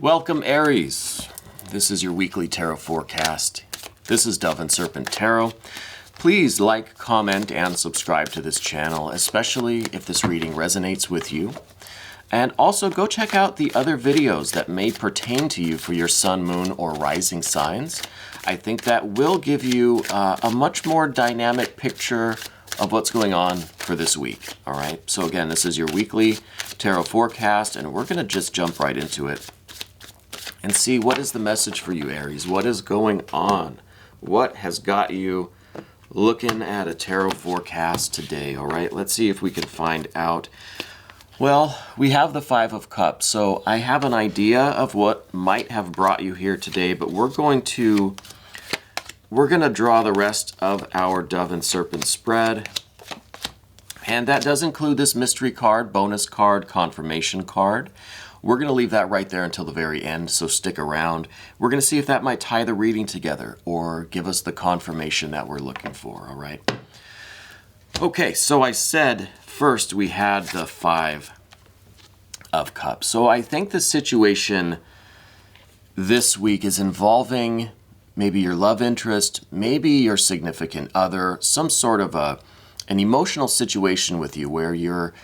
Welcome, Aries. This is your weekly tarot forecast. This is Dove and Serpent Tarot. Please like, comment, and subscribe to this channel, especially if this reading resonates with you. And also go check out the other videos that may pertain to you for your sun, moon, or rising signs. I think that will give you a much more dynamic picture of what's going on for this week. All right. So again, this is your weekly tarot forecast, and we're going to just jump right into it and see what is the message for you, Aries. What is going on? What has got you looking at a tarot forecast today? All right. Let's see if we can find out. Well, we have the Five of Cups, so I have an idea of what might have brought you here today, but we're going to draw the rest of our Dove and Serpent spread. And that does include this mystery card, bonus card, confirmation card. We're going to leave that right there until the very end, so stick around. We're going to see if that might tie the reading together or give us the confirmation that we're looking for, all right? Okay, so I said first we had the Five of Cups. So I think the situation this week is involving maybe your love interest, maybe your significant other, some sort of an emotional situation with you where you're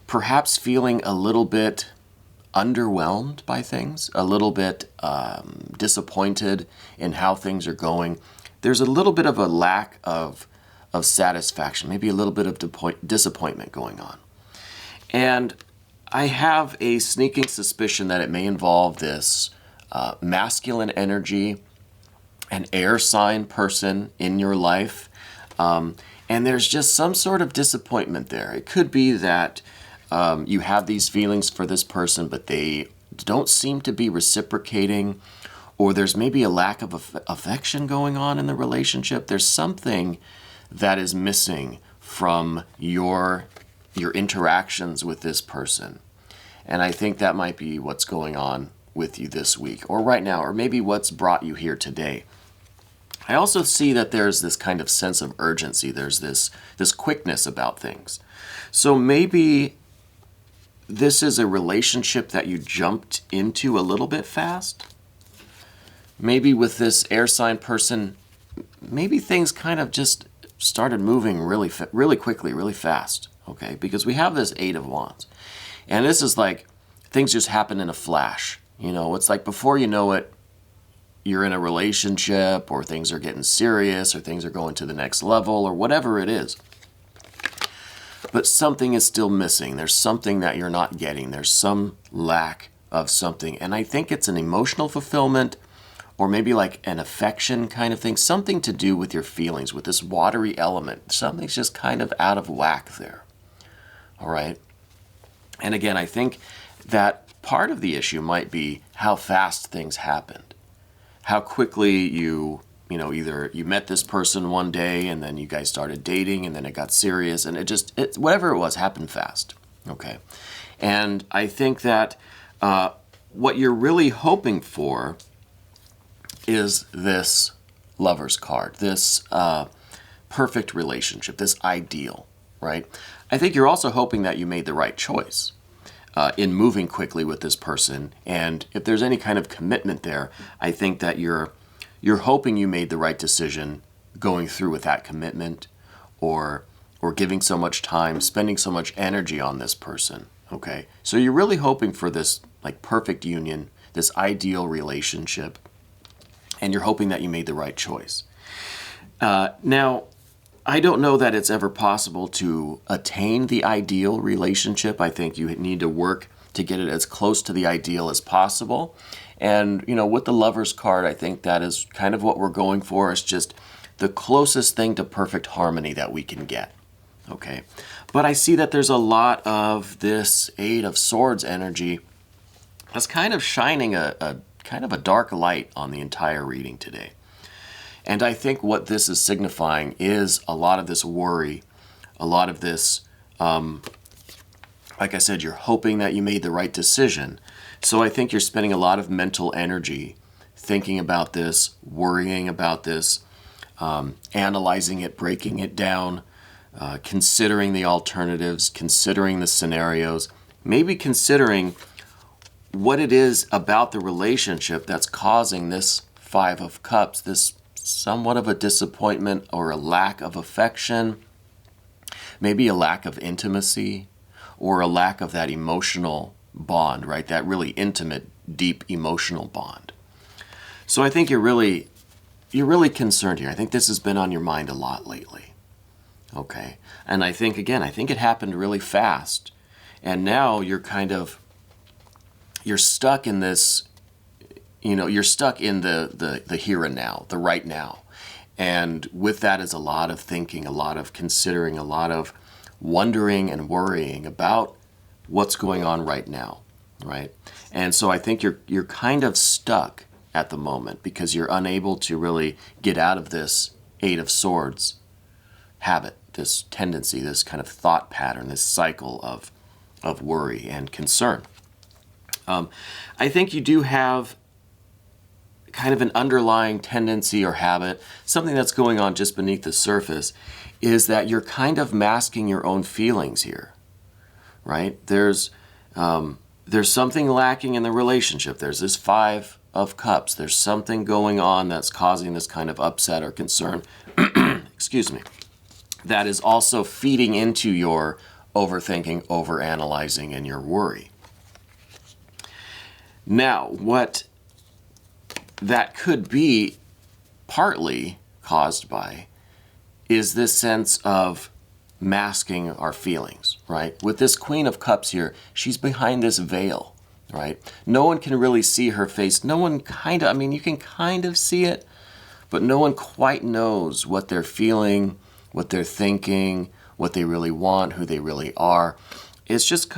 perhaps feeling a little bit underwhelmed by things, a little bit disappointed in how things are going. There's a little bit of a lack of satisfaction, maybe a little bit of disappointment going on. And I have a sneaking suspicion that it may involve this masculine energy, an air sign person in your life, and there's just some sort of disappointment there. It could be that you have these feelings for this person, but they don't seem to be reciprocating, or there's maybe a lack of affection going on in the relationship. There's something that is missing from your interactions with this person. And I think that might be what's going on with you this week, or right now, or maybe what's brought you here today. I also see that there's this kind of sense of urgency. There's this quickness about things. So maybe this is a relationship that you jumped into a little bit fast. Maybe with this air sign person, maybe things kind of just started moving really quickly, really fast, okay? Because we have this Eight of Wands. And this is like things just happen in a flash. You know, it's like before you know it, you're in a relationship, or things are getting serious, or things are going to the next level, or whatever it is. But something is still missing. There's something that you're not getting. There's some lack of something. And I think it's an emotional fulfillment, or maybe like an affection kind of thing, something to do with your feelings, with this watery element. Something's just kind of out of whack there. All right? And again, I think that part of the issue might be how fast things happened. How quickly either you met this person one day and then you guys started dating and then it got serious, and whatever it was happened fast. Okay. And I think that what you're really hoping for is this Lover's card, this perfect relationship, this ideal, right? I think you're also hoping that you made the right choice in moving quickly with this person. And if there's any kind of commitment there, I think that you're hoping you made the right decision going through with that commitment, or giving so much time, spending so much energy on this person. Okay. So you're really hoping for this like perfect union, this ideal relationship, and you're hoping that you made the right choice. Now, I don't know that it's ever possible to attain the ideal relationship. I think you need to work to get it as close to the ideal as possible. And, with the Lover's card, I think that is kind of what we're going for. It's just the closest thing to perfect harmony that we can get. Okay. But I see that there's a lot of this Eight of Swords energy that's kind of shining a kind of a dark light on the entire reading today. And I think what this is signifying is a lot of this worry, a lot of this, like I said, you're hoping that you made the right decision. So I think you're spending a lot of mental energy thinking about this, worrying about this, analyzing it, breaking it down, considering the alternatives, considering the scenarios, maybe considering what it is about the relationship that's causing this Five of Cups, this somewhat of a disappointment or a lack of affection, maybe a lack of intimacy, or a lack of that emotional bond, right? That really intimate, deep emotional bond. So I think you're really concerned here. I think this has been on your mind a lot lately. Okay. And I think, again, I think it happened really fast. And now you're stuck in this, you're stuck in the here and now, the right now. And with that is a lot of thinking, a lot of considering, a lot of wondering and worrying about what's going on right now, right? And so I think you're kind of stuck at the moment because you're unable to really get out of this Eight of Swords habit, this tendency, this kind of thought pattern, this cycle of worry and concern. I think you do have kind of an underlying tendency or habit, something that's going on just beneath the surface, is that you're kind of masking your own feelings here, right? There's something lacking in the relationship. There's this Five of Cups. There's something going on that's causing this kind of upset or concern, excuse me, that is also feeding into your overthinking, overanalyzing, and your worry. Now, what that could be partly caused by is this sense of masking our feelings, right? With this Queen of Cups here, she's behind this veil, right? No one can really see her face. No one you can kind of see it, but no one quite knows what they're feeling, what they're thinking, what they really want, who they really are. It's just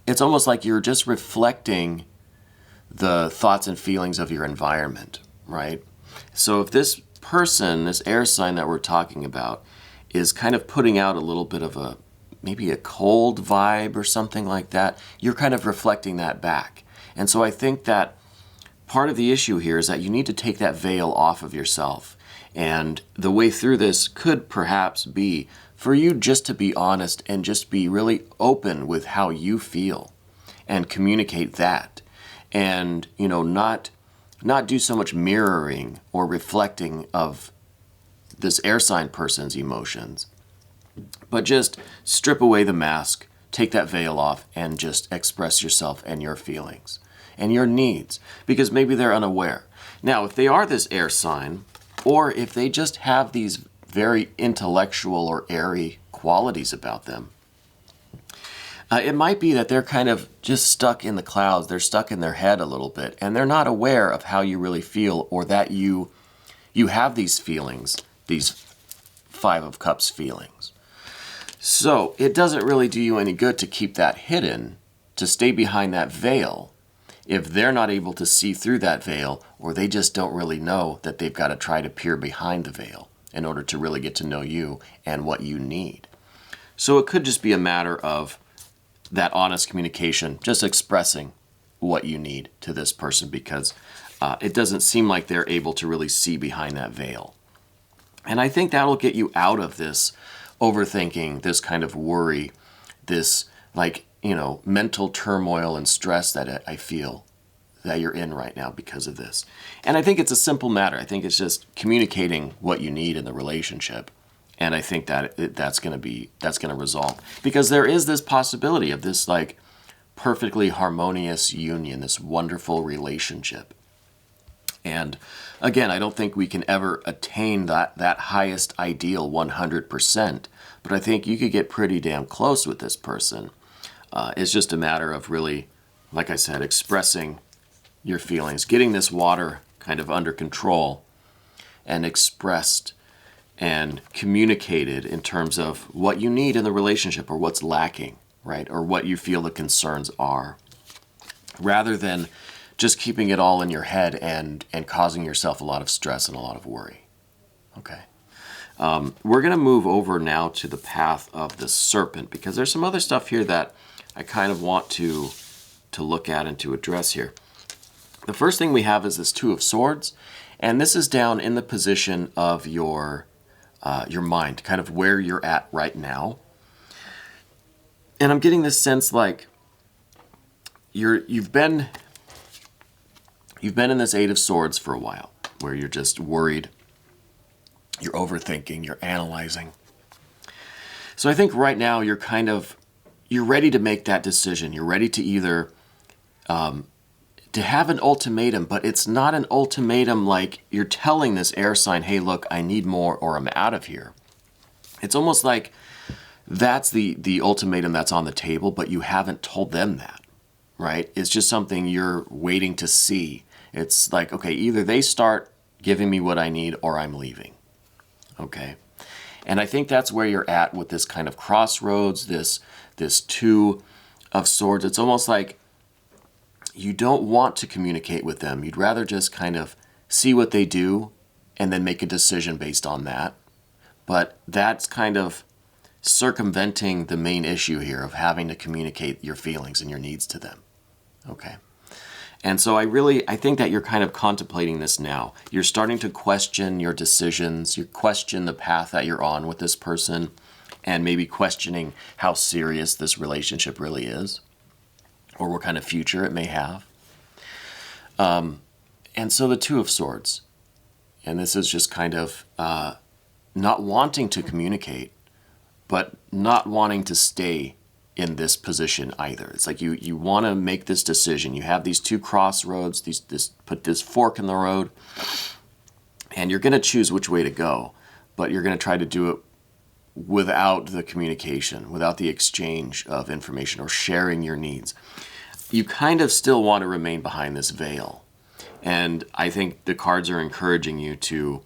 it's almost like you're just reflecting the thoughts and feelings of your environment, right? So if this person, this air sign that we're talking about, is kind of putting out a little bit of maybe a cold vibe or something like that, you're kind of reflecting that back. And so I think that part of the issue here is that you need to take that veil off of yourself. And the way through this could perhaps be for you just to be honest and just be really open with how you feel and communicate that. And, not do so much mirroring or reflecting of this air sign person's emotions, but just strip away the mask, take that veil off, and just express yourself and your feelings and your needs, because maybe they're unaware. Now, if they are this air sign, or if they just have these very intellectual or airy qualities about them, it might be that they're kind of just stuck in the clouds. They're stuck in their head a little bit, and they're not aware of how you really feel, or that you have these feelings, these Five of Cups feelings. So it doesn't really do you any good to keep that hidden, to stay behind that veil, if they're not able to see through that veil, or they just don't really know that they've got to try to peer behind the veil in order to really get to know you and what you need. So it could just be a matter of that honest communication, just expressing what you need to this person, because it doesn't seem like they're able to really see behind that veil. And I think that'll get you out of this overthinking, this kind of worry, this mental turmoil and stress that I feel that you're in right now because of this. And I think it's a simple matter. I think it's just communicating what you need in the relationship. And I think that that's going to resolve, because there is this possibility of this perfectly harmonious union, this wonderful relationship. And again, I don't think we can ever attain that highest ideal 100%, but I think you could get pretty damn close with this person. It's just a matter of really, like I said, expressing your feelings, getting this water kind of under control and expressed and communicated in terms of what you need in the relationship, or what's lacking, right? Or what you feel the concerns are, rather than just keeping it all in your head and causing yourself a lot of stress and a lot of worry. Okay. We're going to move over now to the path of the Serpent, because there's some other stuff here that I kind of want to look at and to address here. The first thing we have is this Two of Swords, and this is down in the position of your mind, kind of where you're at right now. And I'm getting this sense you've been in this Eight of Swords for a while, where you're just worried, you're overthinking, you're analyzing. So I think right now you're ready to make that decision. You're ready to either to have an ultimatum, but it's not an ultimatum like you're telling this air sign, hey, look, I need more or I'm out of here. It's almost like that's the ultimatum that's on the table, but you haven't told them that, right? It's just something you're waiting to see. It's like, okay, either they start giving me what I need or I'm leaving, okay? And I think that's where you're at with this kind of crossroads, this Two of Swords. It's almost like you don't want to communicate with them. You'd rather just kind of see what they do and then make a decision based on that. But that's kind of circumventing the main issue here of having to communicate your feelings and your needs to them. Okay. And so I think that you're kind of contemplating this now. You're starting to question your decisions. You question the path that you're on with this person and maybe questioning how serious this relationship really is, or what kind of future it may have. And so the Two of Swords. And this is just kind of not wanting to communicate, but not wanting to stay in this position either. It's like you want to make this decision. You have these two crossroads, put this fork in the road, and you're going to choose which way to go, but you're going to try to do it without the communication, without the exchange of information or sharing your needs. You kind of still want to remain behind this veil. And I think the cards are encouraging you to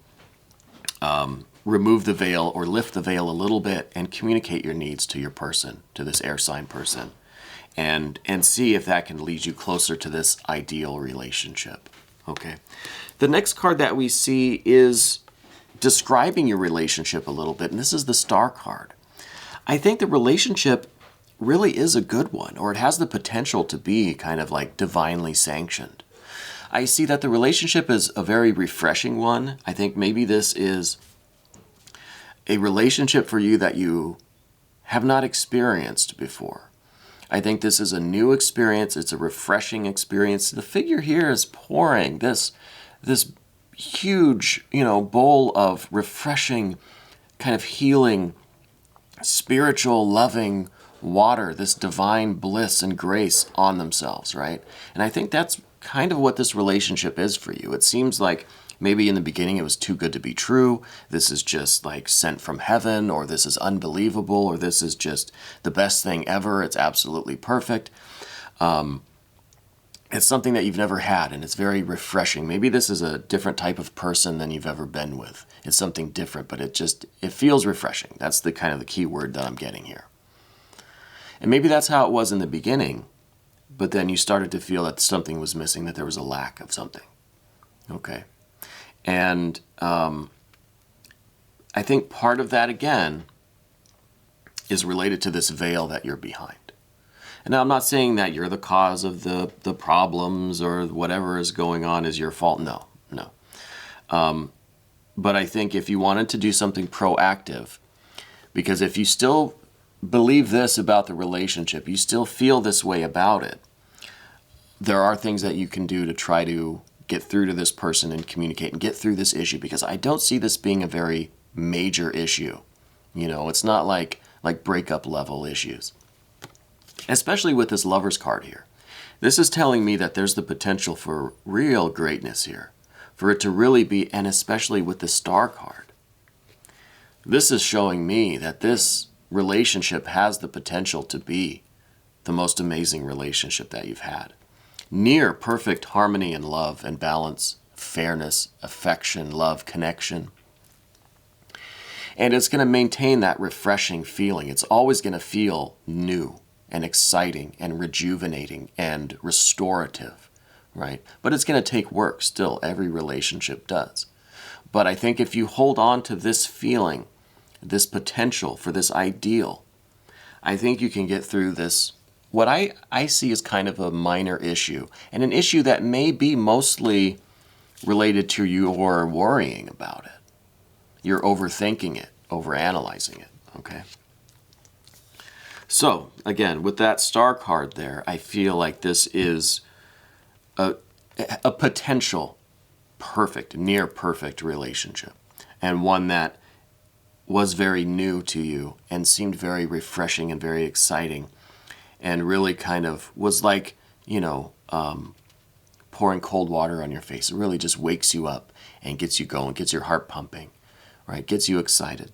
remove the veil or lift the veil a little bit and communicate your needs to your person, to this air sign person, and see if that can lead you closer to this ideal relationship. Okay. The next card that we see is describing your relationship a little bit, and this is the Star card. I think the relationship really is a good one, or it has the potential to be kind of like divinely sanctioned. I see that the relationship is a very refreshing one. I think maybe this is a relationship for you that you have not experienced before. I think this is a new experience. It's a refreshing experience. The figure here is pouring this huge, bowl of refreshing, kind of healing, spiritual, loving water, this divine bliss and grace on themselves, right? And I think that's kind of what this relationship is for you. It seems like maybe in the beginning it was too good to be true. This is just like sent from heaven, or this is unbelievable, or this is just the best thing ever. It's absolutely perfect. It's something that you've never had, and it's very refreshing. Maybe this is a different type of person than you've ever been with. It's something different, but it feels refreshing. That's the kind of the key word that I'm getting here. And maybe that's how it was in the beginning, but then you started to feel that something was missing, that there was a lack of something. Okay. And I think part of that, again, is related to this veil that you're behind. And now I'm not saying that you're the cause of the problems or whatever is going on is your fault. No. But I think if you wanted to do something proactive, because if you still believe this about the relationship, you still feel this way about it, there are things that you can do to try to get through to this person and communicate and get through this issue, because I don't see this being a very major issue. It's not like breakup level issues. Especially with this Lover's card here. This is telling me that there's the potential for real greatness here, for it to really be, and especially with the Star card. This is showing me that this relationship has the potential to be the most amazing relationship that you've had. Near perfect harmony and love and balance, fairness, affection, love, connection. And it's going to maintain that refreshing feeling. It's always going to feel new and exciting and rejuvenating and restorative, right? But it's going to take work still. Every relationship does. But I think if you hold on to this feeling, this potential for this ideal, I think you can get through this, what I see as kind of a minor issue, and an issue that may be mostly related to your worrying about it. You're overthinking it, overanalyzing it, okay? So, again, with that star card there, I feel like this is a potential perfect, near perfect relationship, and one that was very new to you and seemed very refreshing and very exciting, and really kind of was like, pouring cold water on your face. It really just wakes you up and gets you going, gets your heart pumping, right? Gets you excited.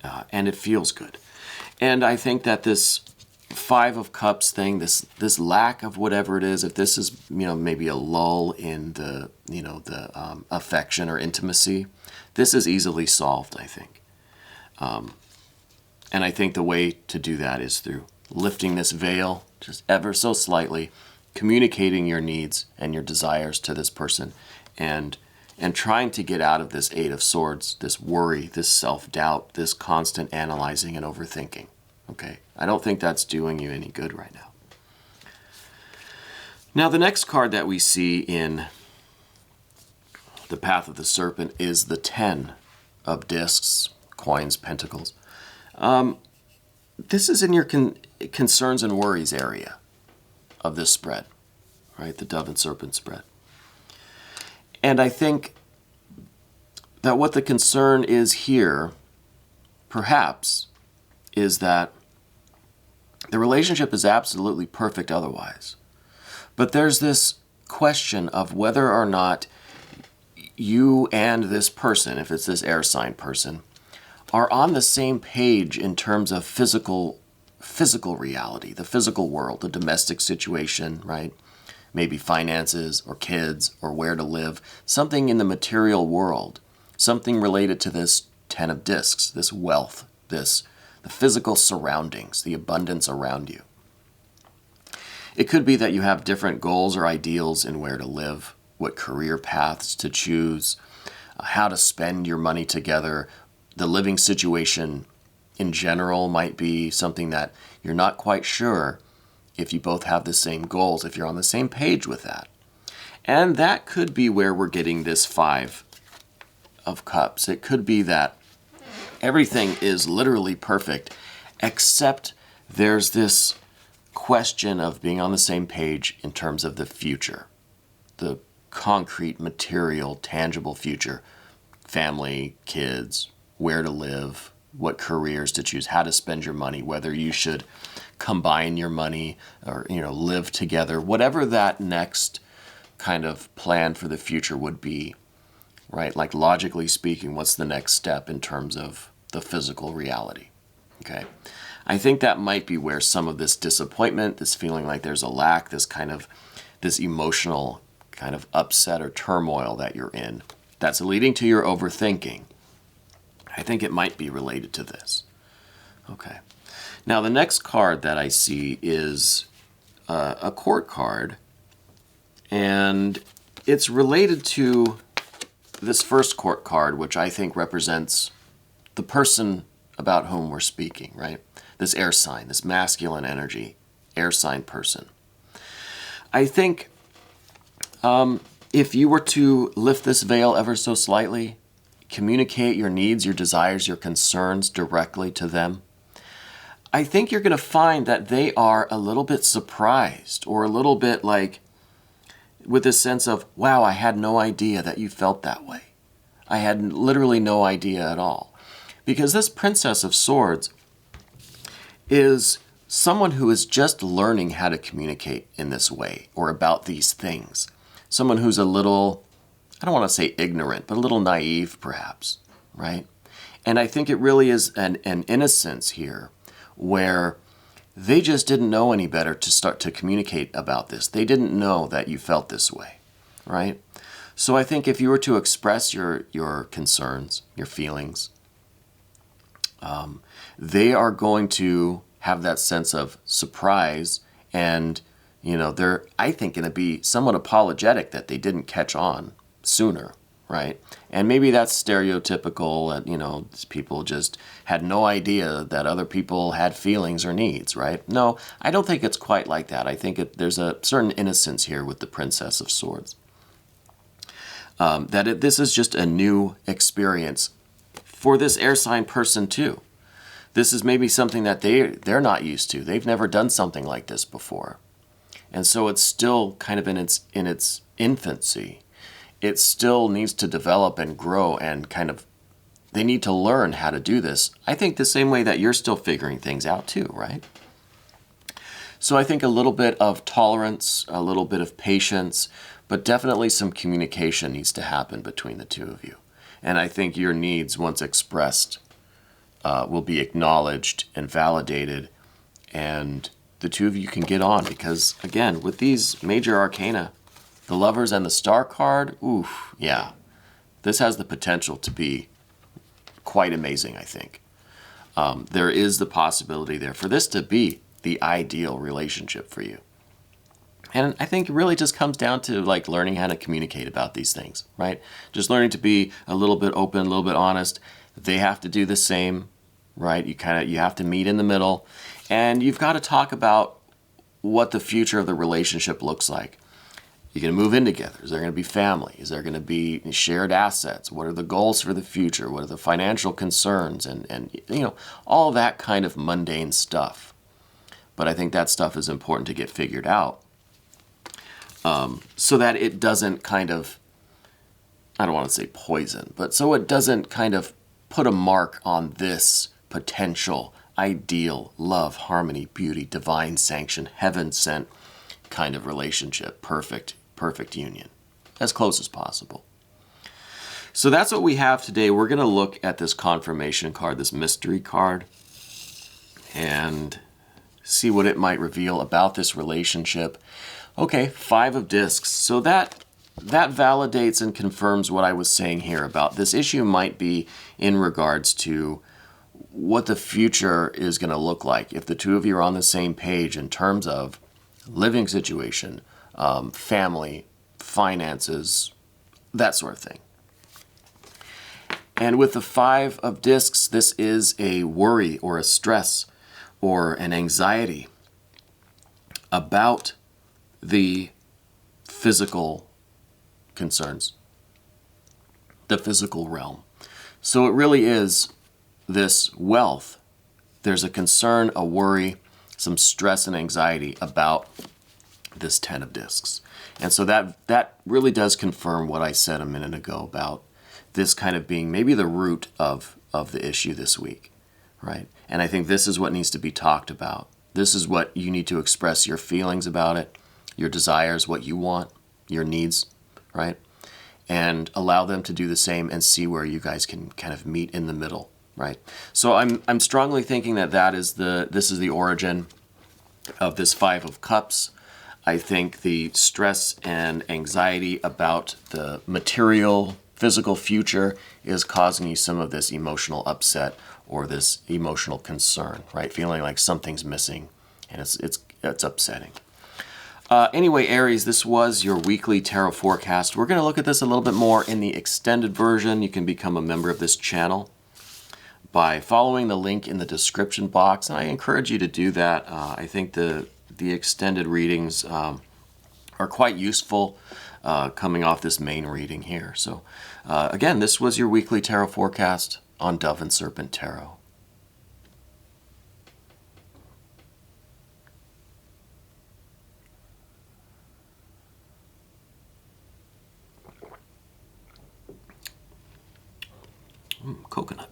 And it feels good. And I think that this Five of Cups thing, this lack of whatever it is, if this is, maybe a lull in the, the affection or intimacy, this is easily solved, I think. And I think the way to do that is through lifting this veil just ever so slightly, communicating your needs and your desires to this person, and trying to get out of this Eight of Swords, this worry, this self-doubt, this constant analyzing and overthinking. Okay? I don't think that's doing you any good right now. Now, the next card that we see in the Path of the Serpent is the Ten of Discs, Coins, Pentacles. This is in your concerns and worries area of this spread, right? The Dove and Serpent spread. And I think that what the concern is here, perhaps, is that the relationship is absolutely perfect otherwise. But there's this question of whether or not you and this person, if it's this air sign person, are on the same page in terms of physical reality, the physical world, the domestic situation, right? Maybe finances or kids or where to live, something in the material world, something related to this Ten of Discs, this wealth, the physical surroundings, the abundance around you. It could be that you have different goals or ideals in where to live, what career paths to choose, how to spend your money together. The living situation in general might be something that you're not quite sure if you both have the same goals, if you're on the same page with that. And that could be where we're getting this Five of Cups. It could be that everything is literally perfect, except there's this question of being on the same page in terms of the future, the concrete, material, tangible future, family, kids, where to live, what careers to choose, how to spend your money, whether you should combine your money or, live together, whatever that next kind of plan for the future would be, right? Like logically speaking, what's the next step in terms of the physical reality? Okay. I think that might be where some of this disappointment, this feeling like there's a lack, this emotional kind of upset or turmoil that you're in, that's leading to your overthinking. I think it might be related to this. Okay. Now, the next card that I see is a court card, and it's related to this first court card, which I think represents the person about whom we're speaking, right? This air sign, this masculine energy, air sign person. I think if you were to lift this veil ever so slightly, communicate your needs, your desires, your concerns directly to them, I think you're going to find that they are a little bit surprised, or a little bit like with this sense of, wow, I had no idea that you felt that way. I had literally no idea at all. Because this Princess of Swords is someone who is just learning how to communicate in this way or about these things. Someone who's a little, I don't want to say ignorant, but a little naive perhaps, right? And I think it really is an innocence here where they just didn't know any better to start to communicate about this. They didn't know that you felt this way, right? So I think if you were to express your concerns, your feelings, they are going to have that sense of surprise, and they're, I think, going to be somewhat apologetic that they didn't catch on sooner, right? And maybe that's stereotypical, and people just had no idea that other people had feelings or needs, right? No, I don't think it's quite like that. I think there's a certain innocence here with the Princess of Swords. This is just a new experience for this air sign person too. This is maybe something that they're not used to. They've never done something like this before. And so it's still kind of in its infancy. It still needs to develop and grow, and kind of they need to learn how to do this. I think the same way that you're still figuring things out too, right? So I think a little bit of tolerance, a little bit of patience, but definitely some communication needs to happen between the two of you. And I think your needs, once expressed, will be acknowledged and validated, and the two of you can get on. Because, again, with these major arcana, the Lovers and the Star card, oof, yeah. This has the potential to be quite amazing, I think. There is the possibility there for this to be the ideal relationship for you. And I think it really just comes down to like learning how to communicate about these things, right? Just learning to be a little bit open, a little bit honest. They have to do the same, right? You have to meet in the middle, and you've got to talk about what the future of the relationship looks like. You're going to move in together. Is there going to be family? Is there going to be shared assets? What are the goals for the future? What are the financial concerns? And you know, all that kind of mundane stuff. But I think that stuff is important to get figured out, so that it doesn't kind of, I don't want to say poison, but so it doesn't kind of put a mark on this potential, ideal, love, harmony, beauty, divine sanction, heaven sent kind of relationship, perfect union, as close as possible. So that's what we have today. We're going to look at this confirmation card, this mystery card, and see what it might reveal about this relationship. Okay, 5 of discs. So that validates and confirms what I was saying here about this issue might be in regards to what the future is going to look like if the two of you are on the same page in terms of living situation, family, finances, that sort of thing. And with the 5 of discs, this is a worry or a stress or an anxiety about the physical concerns, the physical realm. So it really is this wealth. There's a concern, a worry, some stress and anxiety about this 10 of discs. And so that really does confirm what I said a minute ago about this kind of being maybe the root of the issue this week, right? And I think this is what needs to be talked about. This is what you need to express your feelings about it, your desires, what you want, your needs, right? And allow them to do the same and see where you guys can kind of meet in the middle, right? So I'm strongly thinking that this is the origin of this 5 of Cups. I think the stress and anxiety about the material, physical future is causing you some of this emotional upset or this emotional concern, right? Feeling like something's missing, and it's upsetting. Anyway, Aries, this was your weekly tarot forecast. We're going to look at this a little bit more in the extended version. You can become a member of this channel by following the link in the description box, and I encourage you to do that. I think the extended readings are quite useful coming off this main reading here. So again, this was your weekly tarot forecast on Dove and Serpent Tarot. Coconut.